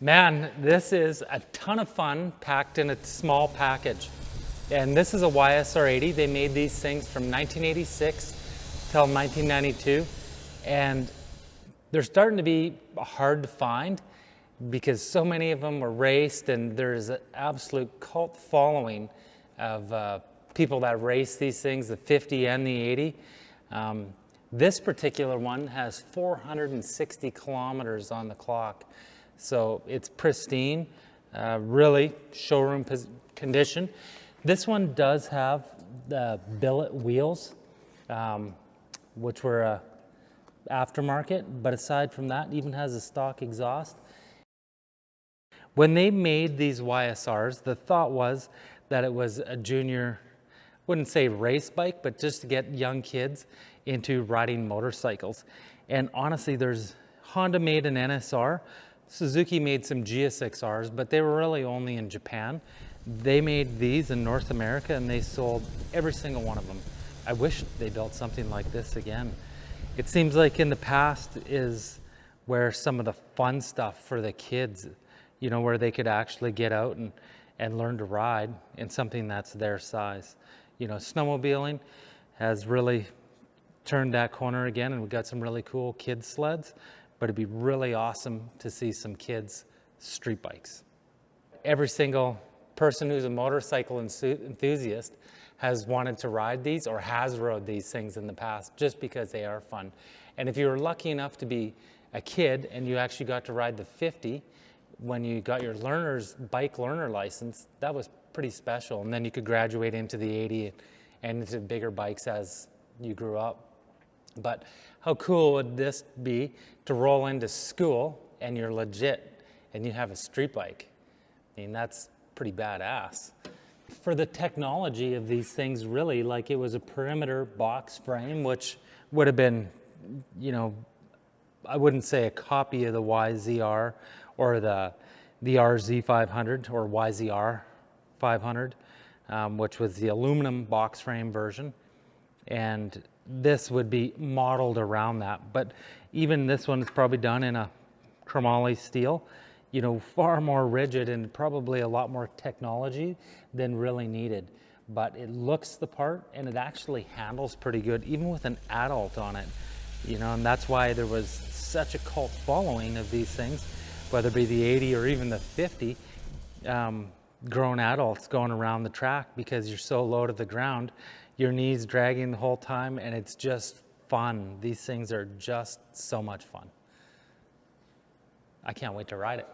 Man, this is a ton of fun packed in a small package. And this is a YSR 80. They made these things from 1986 till 1992. And they're starting to be hard to find because so many of them were raced, and there's an absolute cult following of people that race these things, the 50 and the 80. This particular one has 460 kilometers on the clock. So it's pristine, really showroom condition. This one does have the billet wheels, which were aftermarket, but aside from that, even has a stock exhaust. When they made these YSRs, the thought was that it was a junior, wouldn't say race bike, but just to get young kids into riding motorcycles. And honestly, Honda made an NSR, Suzuki made some GSXRs, but they were really only in Japan. They made these in North America and they sold every single one of them. I wish they built something like this again. It seems like in the past is where some of the fun stuff for the kids, you know, where they could actually get out and learn to ride in something that's their size. You know, snowmobiling has really turned that corner again, and we've got some really cool kids sleds, but it'd be really awesome to see some kids street bikes. Every single person who's a motorcycle enthusiast has wanted to ride these or has rode these things in the past just because they are fun. And if you were lucky enough to be a kid and you actually got to ride the 50 when you got your bike learner license, that was pretty special. And then you could graduate into the 80 and into bigger bikes as you grew up. But how cool would this be to roll into school and you're legit and you have a street bike? I mean, that's pretty badass. For the technology of these things, really, like, it was a perimeter box frame, which would have been, you know, I wouldn't say a copy of the YZR or the RZ500 or YZR 500, which was the aluminum box frame version. And this would be modeled around that. But even this one is probably done in a chromoly steel, you know, far more rigid and probably a lot more technology than really needed. But it looks the part and it actually handles pretty good, even with an adult on it. You know, and that's why there was such a cult following of these things, whether it be the 80 or even the 50, grown adults going around the track because you're so low to the ground, your knees dragging the whole time, and it's just fun. These things are just so much fun. I can't wait to ride it.